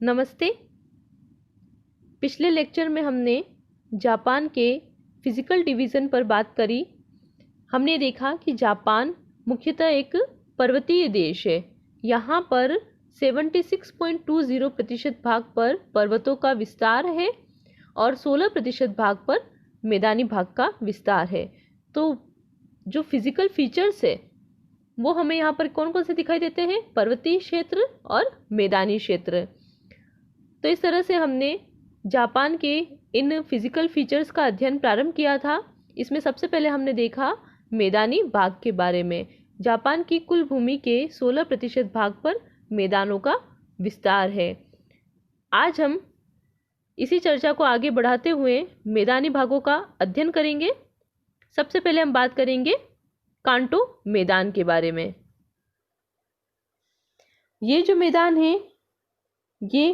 नमस्ते। पिछले लेक्चर में हमने जापान के फिजिकल डिवीज़न पर बात करी। हमने देखा कि जापान मुख्यतः एक पर्वतीय देश है। यहाँ पर 76.20% भाग पर पर्वतों का विस्तार है और 16% भाग पर मैदानी भाग का विस्तार है। तो जो फिजिकल फीचर्स है वो हमें यहाँ पर कौन कौन से दिखाई देते हैं? पर्वतीय क्षेत्र और मैदानी क्षेत्र। तो इस तरह से हमने जापान के इन फिजिकल फीचर्स का अध्ययन प्रारंभ किया था। इसमें सबसे पहले हमने देखा मैदानी भाग के बारे में। जापान की कुल भूमि के 16% भाग पर मैदानों का विस्तार है। आज हम इसी चर्चा को आगे बढ़ाते हुए मैदानी भागों का अध्ययन करेंगे। सबसे पहले हम बात करेंगे कांटो मैदान के बारे में। ये जो मैदान है ये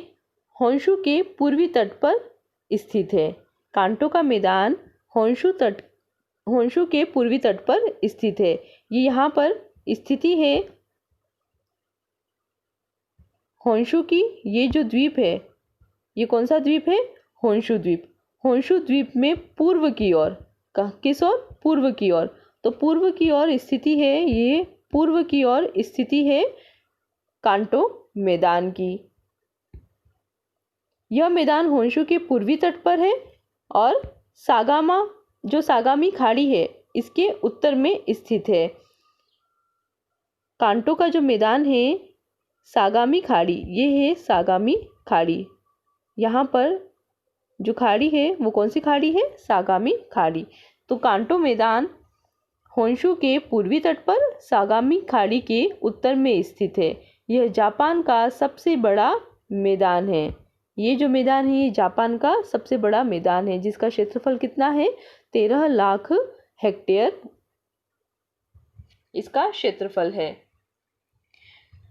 होन्शु के पूर्वी तट पर स्थित है। कांटो का मैदान होन्शु के पूर्वी तट पर स्थित है। ये यहाँ पर स्थिति है होन्शु की। ये जो द्वीप है ये कौन सा द्वीप है? होन्शु द्वीप। होन्शु द्वीप में पूर्व की ओर, किस ओर? पूर्व की ओर। तो पूर्व की ओर स्थिति है, ये पूर्व की ओर स्थिति है कांटो मैदान की। यह मैदान होन्शु के पूर्वी तट पर है और सागामी खाड़ी है इसके उत्तर में स्थित है। कांटो का जो मैदान है सागामी खाड़ी, ये है सागामी खाड़ी। यहाँ पर जो खाड़ी है वो कौन सी खाड़ी है? सागामी खाड़ी। तो कांटो मैदान होन्शु के पूर्वी तट पर सागामी खाड़ी के उत्तर में स्थित है। यह जापान का सबसे बड़ा मैदान है। ये जो मैदान है ये जापान का सबसे बड़ा मैदान है जिसका क्षेत्रफल कितना है? 13 लाख हेक्टेयर इसका क्षेत्रफल है।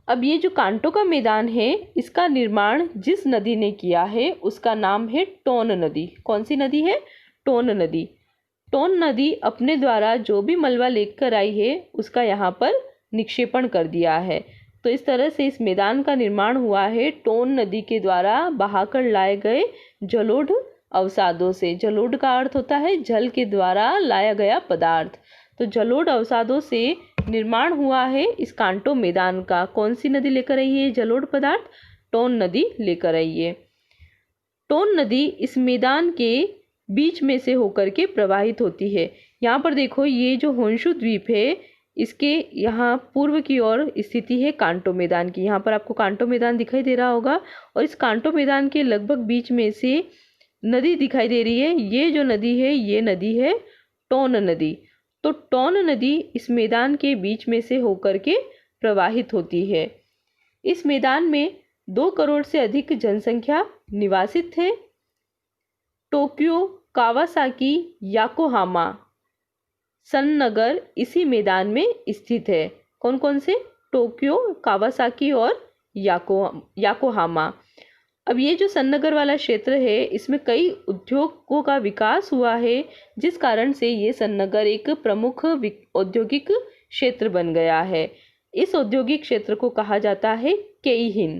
अब ये जो कांटो का मैदान है इसका निर्माण जिस नदी ने किया है उसका नाम है टोन नदी। कौन सी नदी है? टोन नदी। टोन नदी अपने द्वारा जो भी मलबा लेकर आई है उसका यहाँ पर निक्षेपण कर दिया है। तो इस तरह से इस मैदान का निर्माण हुआ है टोन नदी के द्वारा बहाकर लाए गए जलोढ़ अवसादों से। जलोढ़ का अर्थ होता है जल के द्वारा लाया गया पदार्थ। तो जलोढ़ अवसादों से निर्माण हुआ है इस कांटो मैदान का। कौन सी नदी लेकर आई है जलोढ़ पदार्थ? टोन नदी लेकर आई है। टोन नदी इस मैदान के बीच में से होकर के प्रवाहित होती है। यहाँ पर देखो ये जो होन्शु द्वीप है इसके यहाँ पूर्व की ओर स्थिति है कांटो मैदान की। यहाँ पर आपको कांटो मैदान दिखाई दे रहा होगा और इस कांटो मैदान के लगभग बीच में से नदी दिखाई दे रही है। ये जो नदी है ये नदी है टोन नदी। तो टोन नदी इस मैदान के बीच में से होकर के प्रवाहित होती है। इस मैदान में 2 करोड़ से अधिक जनसंख्या निवासित है। टोक्यो, कावासाकी, योकोहामा, सन नगर इसी मैदान में स्थित है। कौन कौन से? टोक्यो, कावासाकी और योकोहामा। अब ये जो सन नगर वाला क्षेत्र है इसमें कई उद्योगों का विकास हुआ है जिस कारण से ये सन नगर एक प्रमुख औद्योगिक क्षेत्र बन गया है। इस औद्योगिक क्षेत्र को कहा जाता है केइहिन।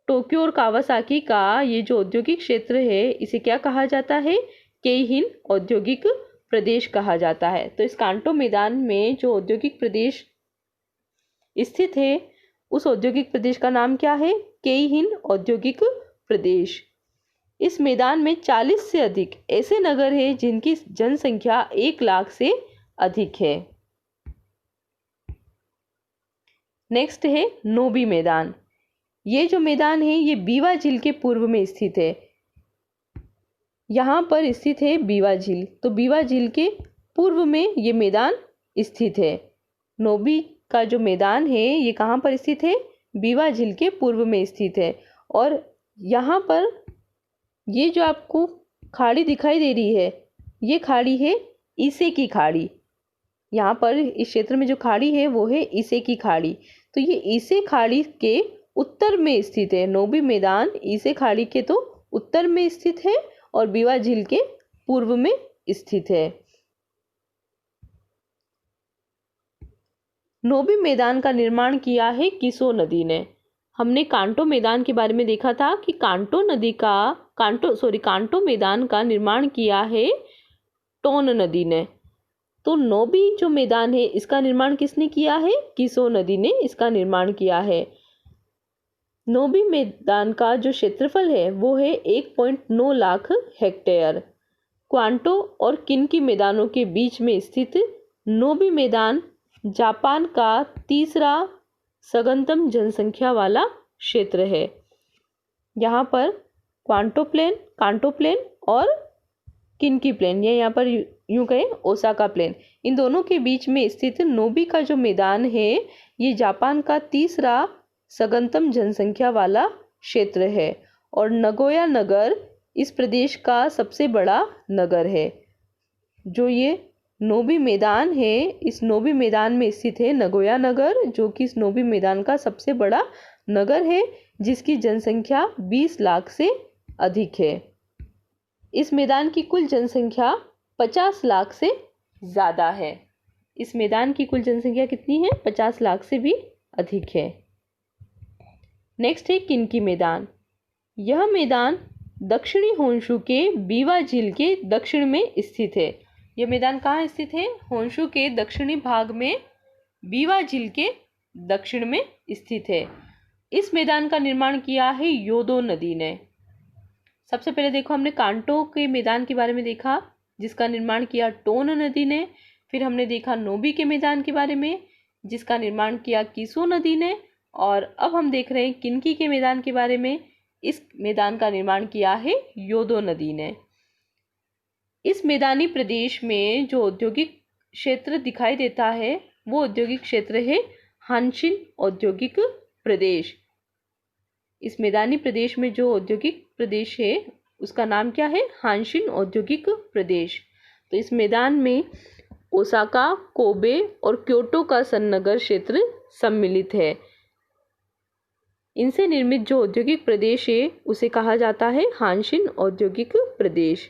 टोक्यो और कावासाकी का ये जो औद्योगिक क्षेत्र है इसे क्या कहा जाता है? केइहिन औद्योगिक प्रदेश कहा जाता है। तो इस कांटो मैदान में जो औद्योगिक प्रदेश स्थित है उस औद्योगिक प्रदेश का नाम क्या है? केइहिन औद्योगिक प्रदेश। इस मैदान में 40 से अधिक ऐसे नगर हैं जिनकी जनसंख्या 1 लाख से अधिक है। नेक्स्ट है नोबी मैदान। ये जो मैदान है ये बीवा झील के पूर्व में स्थित है। यहाँ पर स्थित है बीवा झील। तो बीवा झील के पूर्व में ये मैदान स्थित है। नोबी का जो मैदान है ये कहाँ पर स्थित है? बीवा झील के पूर्व में स्थित है। और यहाँ पर ये जो आपको खाड़ी दिखाई दे रही है ये खाड़ी है ईसे की खाड़ी। यहाँ पर इस क्षेत्र में जो खाड़ी है वो है ईसे की खाड़ी। तो ये ईसे खाड़ी के उत्तर में स्थित है। नोबी मैदान ईसे खाड़ी के तो उत्तर में स्थित है और बीवा झील के पूर्व में स्थित है। नोबी मैदान का निर्माण किया है किसो नदी ने। हमने कांटो मैदान के बारे में देखा था कि कांटो मैदान का निर्माण किया है टोन नदी ने। तो नोबी जो मैदान है इसका निर्माण किसने किया है? किसो नदी ने इसका निर्माण किया है। नोबी मैदान का जो क्षेत्रफल है वो है 1.9 लाख हेक्टेयर। क्वांटो और किनकी मैदानों के बीच में स्थित नोबी मैदान जापान का तीसरा सघनतम जनसंख्या वाला क्षेत्र है। यहाँ पर कांटो प्लेन और किनकी प्लेन, या यहाँ पर यूं कहें ओसाका प्लेन, इन दोनों के बीच में स्थित नोबी का जो मैदान है ये जापान का तीसरा सघनतम जनसंख्या वाला क्षेत्र है और नगोया नगर इस प्रदेश का सबसे बड़ा नगर है। जो ये नोबी मैदान है, इस नोबी मैदान में स्थित है नगोया नगर, जो कि इस नोबी मैदान का सबसे बड़ा नगर है, जिसकी जनसंख्या 20 लाख से अधिक है। इस मैदान की कुल जनसंख्या 50 लाख से ज़्यादा है। इस मैदान की कुल जनसंख्या कितनी है? 50 लाख से भी अधिक है। नेक्स्ट है किनकी मैदान। यह मैदान दक्षिणी होन्शु के बीवा झील के दक्षिण में स्थित है। यह मैदान कहाँ स्थित है? होन्शु के दक्षिणी भाग में बीवा झील के दक्षिण में स्थित है। इस मैदान का निर्माण किया है योदो नदी ने। सबसे पहले देखो हमने कांटो के मैदान के बारे में देखा जिसका निर्माण किया टोन नदी ने। फिर हमने देखा नोबी के मैदान के बारे में जिसका निर्माण किया किसो नदी ने। और अब हम देख रहे हैं किनकी के मैदान के बारे में। इस मैदान का निर्माण किया है योदो नदी ने। इस मैदानी प्रदेश में जो औद्योगिक क्षेत्र दिखाई देता है वो औद्योगिक क्षेत्र है हानशिन औद्योगिक प्रदेश। इस मैदानी प्रदेश में जो औद्योगिक प्रदेश है उसका नाम क्या है? हानशिन औद्योगिक प्रदेश। तो इस मैदान में ओसाका, कोबे और क्योटो का सन्नगर क्षेत्र सम्मिलित है। इनसे निर्मित जो औद्योगिक प्रदेश है उसे कहा जाता है हानशिन औद्योगिक प्रदेश।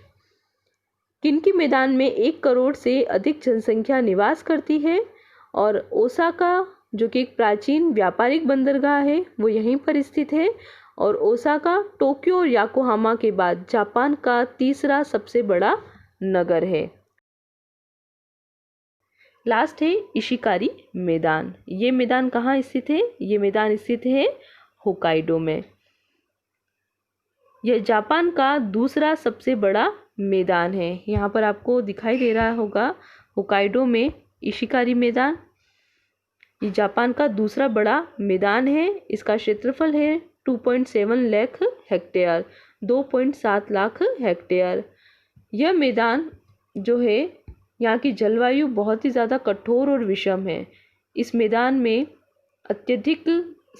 किनकी मैदान में 1 करोड़ से अधिक जनसंख्या निवास करती है और ओसाका जो कि एक प्राचीन व्यापारिक बंदरगाह है वो यहीं पर स्थित है। और ओसाका टोक्यो और याकोहामा के बाद जापान का तीसरा सबसे बड़ा नगर है। लास्ट है इशिकारी मैदान। ये मैदान कहाँ स्थित है? ये मैदान स्थित है होकाइडो में। यह जापान का दूसरा सबसे बड़ा मैदान है। यहाँ पर आपको दिखाई दे रहा होगा होकाइडो में इशिकारी मैदान। ये जापान का दूसरा बड़ा मैदान है। इसका क्षेत्रफल है 2.7 लाख हेक्टेयर, 2.7 लाख हेक्टेयर। यह मैदान जो है यहाँ की जलवायु बहुत ही ज़्यादा कठोर और विषम है। इस मैदान में अत्यधिक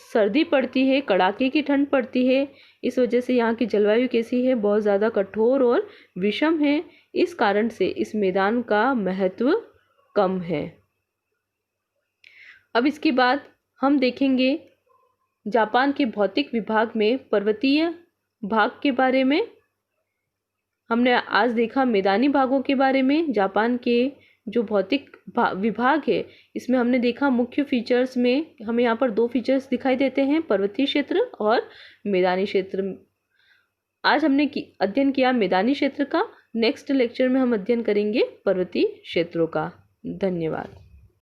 सर्दी पड़ती है, कड़ाके की ठंड पड़ती है। इस वजह से यहाँ की जलवायु कैसी है? बहुत ज़्यादा कठोर और विषम है। इस कारण से इस मैदान का महत्व कम है। अब इसके बाद हम देखेंगे जापान के भौतिक विभाग में पर्वतीय भाग के बारे में। हमने आज देखा मैदानी भागों के बारे में। जापान के जो भौतिक विभाग है इसमें हमने देखा मुख्य फीचर्स में हमें यहाँ पर 2 फीचर्स दिखाई देते हैं, पर्वतीय क्षेत्र और मैदानी क्षेत्र। आज हमने अध्ययन किया मैदानी क्षेत्र का। नेक्स्ट लेक्चर में हम अध्ययन करेंगे पर्वतीय क्षेत्रों का। धन्यवाद।